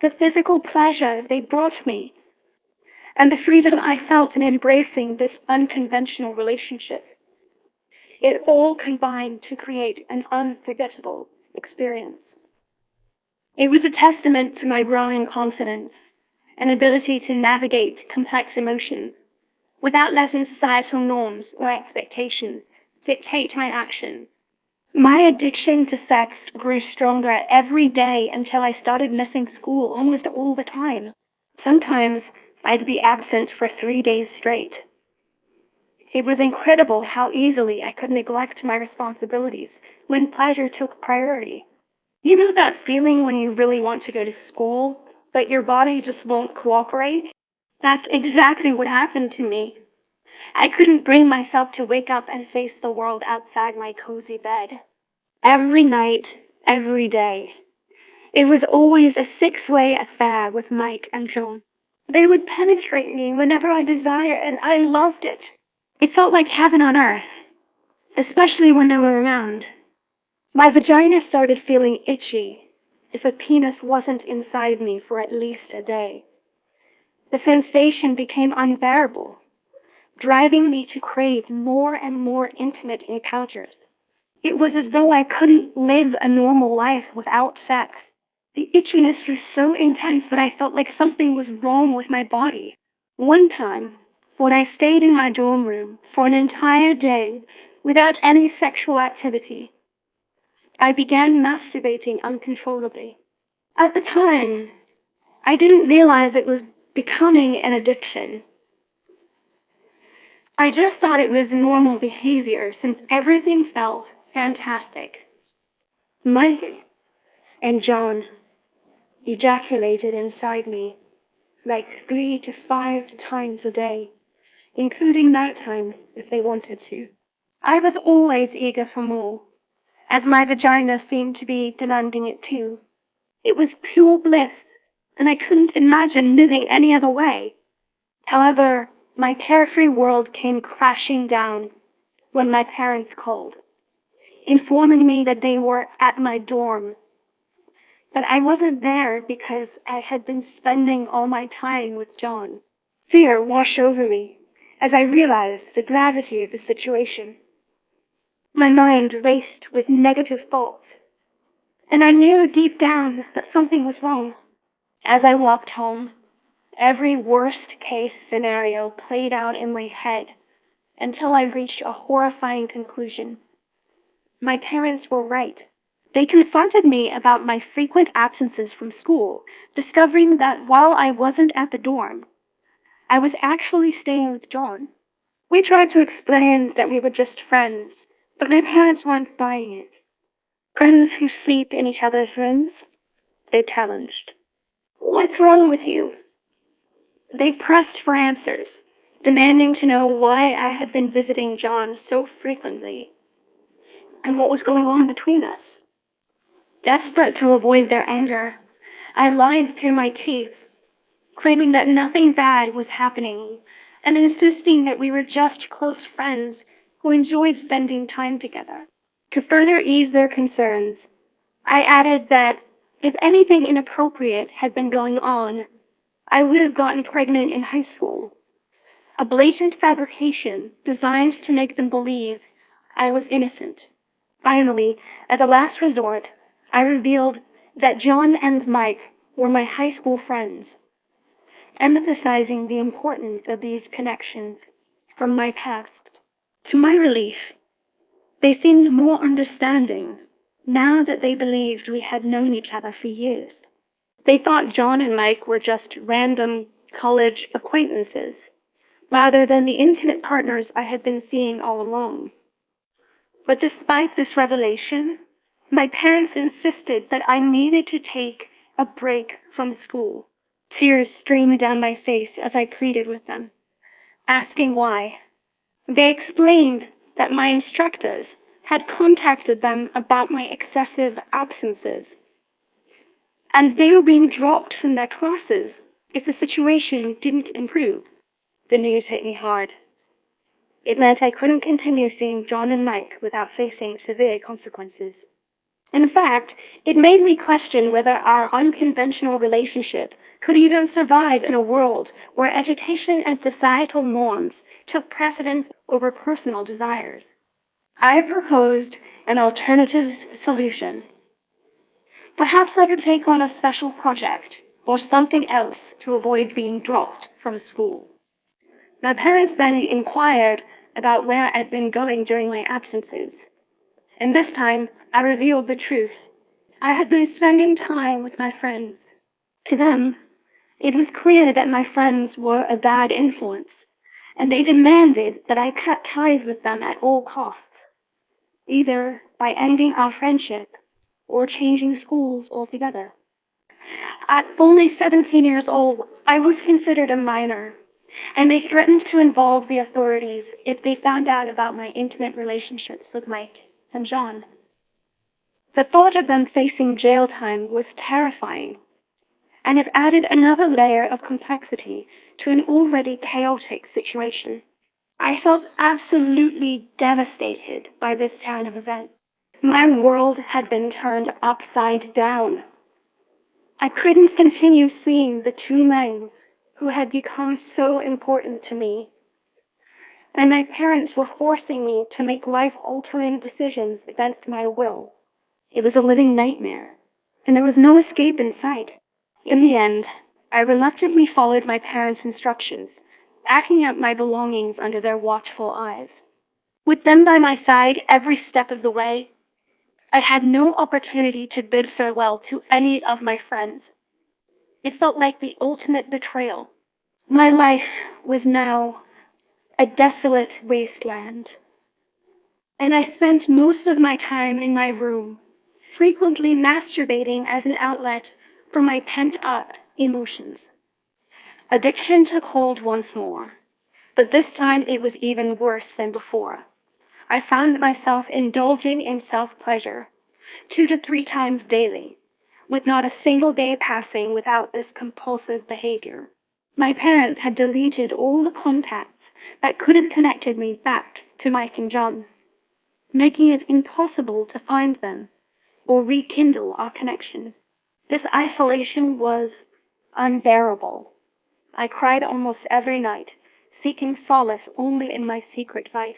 the physical pleasure they brought me, and the freedom I felt in embracing this unconventional relationship. It all combined to create an unforgettable experience. It was a testament to my growing confidence and ability to navigate complex emotions without letting societal norms or expectations dictate my actions. My addiction to sex grew stronger every day until I started missing school almost all the time. Sometimes I'd be absent for 3 days straight. It was incredible how easily I could neglect my responsibilities when pleasure took priority. You know that feeling when you really want to go to school, but your body just won't cooperate? That's exactly what happened to me. I couldn't bring myself to wake up and face the world outside my cozy bed. Every night, every day. It was always a six-way affair with Mike and John. They would penetrate me whenever I desired, and I loved it. It felt like heaven on earth, especially when they were around. My vagina started feeling itchy if a penis wasn't inside me for at least a day. The sensation became unbearable, driving me to crave more and more intimate encounters. It was as though I couldn't live a normal life without sex. The itchiness was so intense that I felt like something was wrong with my body. One time, when I stayed in my dorm room for an entire day without any sexual activity, I began masturbating uncontrollably. At the time, I didn't realize it was becoming an addiction. I just thought it was normal behavior since everything felt fantastic. Mike and John ejaculated inside me like 3 to 5 times a day, including nighttime if they wanted to. I was always eager for more, as my vagina seemed to be demanding it too. It was pure bliss, and I couldn't imagine living any other way. However, my carefree world came crashing down when my parents called, informing me that they were at my dorm. But I wasn't there because I had been spending all my time with John. Fear washed over me as I realized the gravity of the situation. My mind raced with negative thoughts, and I knew deep down that something was wrong. As I walked home, every worst-case scenario played out in my head until I reached a horrifying conclusion. My parents were right. They confronted me about my frequent absences from school, discovering that while I wasn't at the dorm, I was actually staying with John. We tried to explain that we were just friends, but my parents weren't buying it. Friends who sleep in each other's rooms? They challenged. What's wrong with you? They pressed for answers, demanding to know why I had been visiting John so frequently and what was going on between us. Desperate to avoid their anger, I lied through my teeth, claiming that nothing bad was happening and insisting that we were just close friends who enjoyed spending time together. To further ease their concerns, I added that if anything inappropriate had been going on, I would have gotten pregnant in high school. A blatant fabrication designed to make them believe I was innocent. Finally, as a last resort, I revealed that John and Mike were my high school friends, emphasizing the importance of these connections from my past. To my relief, they seemed more understanding now that they believed we had known each other for years. They thought John and Mike were just random college acquaintances, rather than the intimate partners I had been seeing all along. But despite this revelation, my parents insisted that I needed to take a break from school. Tears streamed down my face as I pleaded with them, asking why. They explained that my instructors had contacted them about my excessive absences, and they were being dropped from their classes if the situation didn't improve. The news hit me hard. It meant I couldn't continue seeing John and Mike without facing severe consequences. In fact, it made me question whether our unconventional relationship could even survive in a world where education and societal norms took precedence over personal desires. I proposed an alternative solution. Perhaps I could take on a special project or something else to avoid being dropped from school. My parents then inquired about where I'd been going during my absences, and this time I revealed the truth. I had been spending time with my friends. To them, it was clear that my friends were a bad influence, and they demanded that I cut ties with them at all costs, either by ending our friendship or changing schools altogether. At only 17 years old, I was considered a minor, and they threatened to involve the authorities if they found out about my intimate relationships with Mike and John. The thought of them facing jail time was terrifying, and it added another layer of complexity to an already chaotic situation. I felt absolutely devastated by this turn of events. My world had been turned upside down. I couldn't continue seeing the two men who had become so important to me, and my parents were forcing me to make life-altering decisions against my will. It was a living nightmare, and there was no escape in sight. In the end, I reluctantly followed my parents' instructions, packing up my belongings under their watchful eyes. With them by my side every step of the way, I had no opportunity to bid farewell to any of my friends. It felt like the ultimate betrayal. My life was now a desolate wasteland, and I spent most of my time in my room, frequently masturbating as an outlet for my pent-up emotions. Addiction took hold once more, but this time it was even worse than before. I found myself indulging in self-pleasure 2 to 3 times daily, with not a single day passing without this compulsive behavior. My parents had deleted all the contacts that could have connected me back to Mike and John, making it impossible to find them or rekindle our connection. This isolation was unbearable. I cried almost every night, seeking solace only in my secret vice.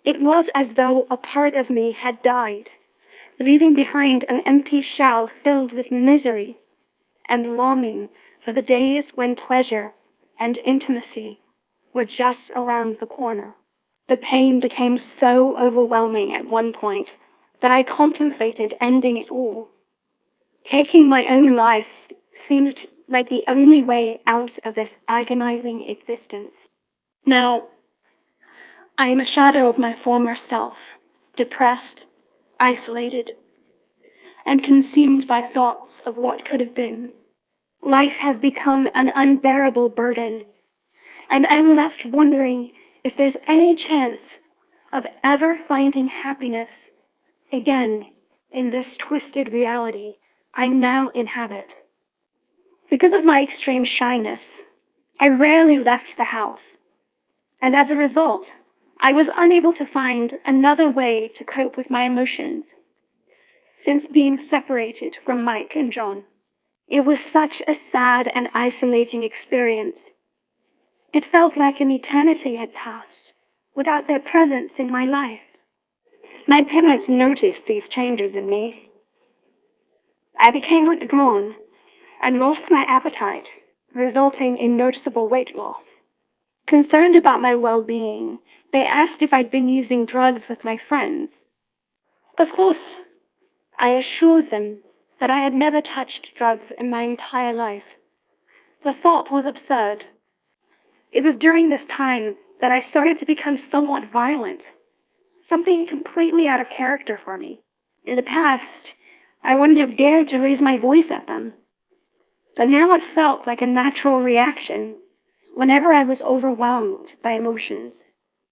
It was as though a part of me had died, leaving behind an empty shell filled with misery and longing for the days when pleasure and intimacy were just around the corner. The pain became so overwhelming at one point that I contemplated ending it all. Taking my own life seemed like the only way out of this agonizing existence. Now, I am a shadow of my former self, depressed, isolated, and consumed by thoughts of what could have been. Life has become an unbearable burden, and I'm left wondering if there's any chance of ever finding happiness again in this twisted reality I now inhabit. Because of my extreme shyness, I rarely left the house, and as a result, I was unable to find another way to cope with my emotions since being separated from Mike and John. It was such a sad and isolating experience. It felt like an eternity had passed without their presence in my life. My parents noticed these changes in me. I became withdrawn and lost my appetite, resulting in noticeable weight loss. Concerned about my well-being, they asked if I'd been using drugs with my friends. Of course, I assured them that I had never touched drugs in my entire life. The thought was absurd. It was during this time that I started to become somewhat violent, something completely out of character for me. In the past, I wouldn't have dared to raise my voice at them, but now it felt like a natural reaction whenever I was overwhelmed by emotions.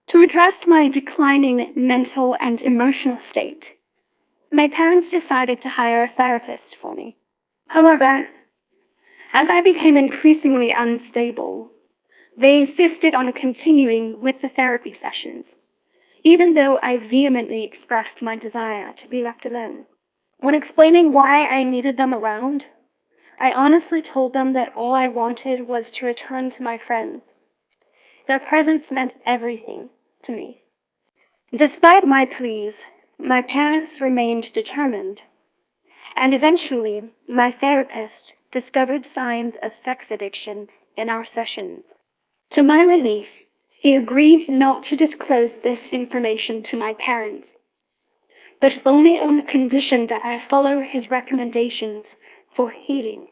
To address my declining mental and emotional state, my parents decided to hire a therapist for me. However, as I became increasingly unstable, they insisted on continuing with the therapy sessions, even though I vehemently expressed my desire to be left alone. When explaining why I needed them around, I honestly told them that all I wanted was to return to my friends. Their presence meant everything to me. Despite my pleas, my parents remained determined, and eventually my therapist discovered signs of sex addiction in our sessions. To my relief, he agreed not to disclose this information to my parents, but only on the condition that I follow his recommendations for healing.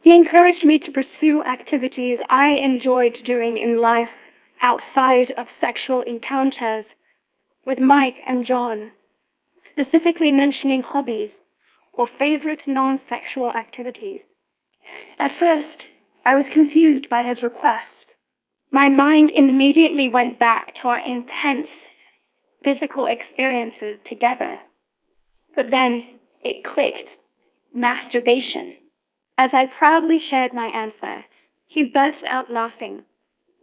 He encouraged me to pursue activities I enjoyed doing in life outside of sexual encounters with Mike and John, specifically mentioning hobbies or favorite non-sexual activities. At first, I was confused by his request. My mind immediately went back to our intense physical experiences together. But then it clicked. Masturbation. As I proudly shared my answer, he burst out laughing,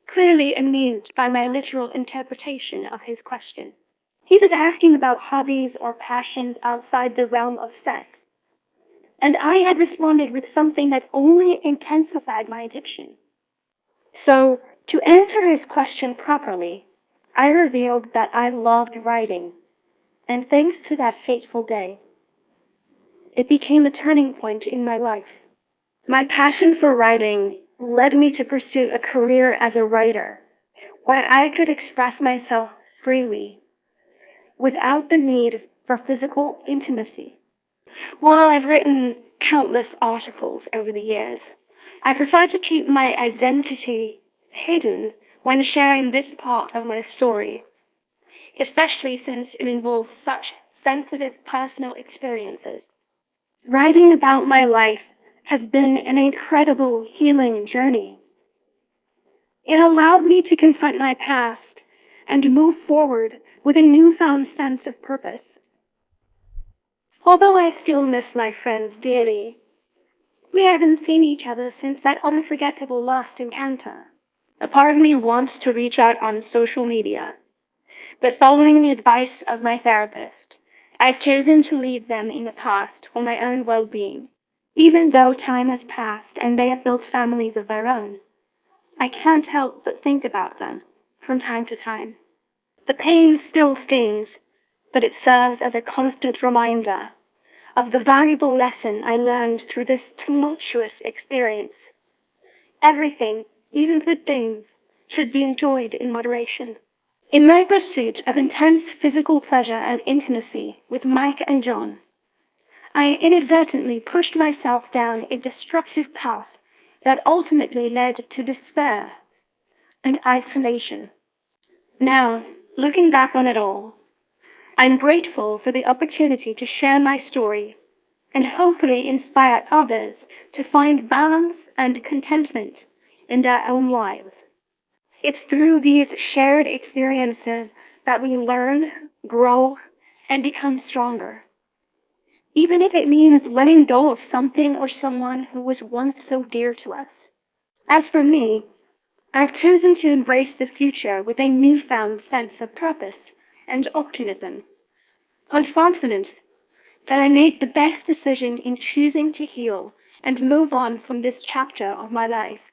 clearly amused by my literal interpretation of his question. He was asking about hobbies or passions outside the realm of sex, and I had responded with something that only intensified my addiction. So, to answer his question properly, I revealed that I loved writing, and thanks to that fateful day, it became a turning point in my life. My passion for writing led me to pursue a career as a writer, where I could express myself freely, without the need for physical intimacy. While I've written countless articles over the years, I prefer to keep my identity hidden when sharing this part of my story, especially since it involves such sensitive personal experiences. Writing about my life has been an incredible healing journey. It allowed me to confront my past and move forward with a newfound sense of purpose. Although I still miss my friends dearly, we haven't seen each other since that unforgettable last encounter. A part of me wants to reach out on social media, but following the advice of my therapist, I've chosen to leave them in the past for my own well-being. Even though time has passed and they have built families of their own, I can't help but think about them from time to time. The pain still stings, but it serves as a constant reminder of the valuable lesson I learned through this tumultuous experience. Everything, even good things, should be enjoyed in moderation. In my pursuit of intense physical pleasure and intimacy with Mike and John, I inadvertently pushed myself down a destructive path that ultimately led to despair and isolation. Now, looking back on it all, I'm grateful for the opportunity to share my story and hopefully inspire others to find balance and contentment in their own lives. It's through these shared experiences that we learn, grow, and become stronger. Even if it means letting go of something or someone who was once so dear to us. As for me, I've chosen to embrace the future with a newfound sense of purpose and optimism, confident that I made the best decision in choosing to heal and move on from this chapter of my life.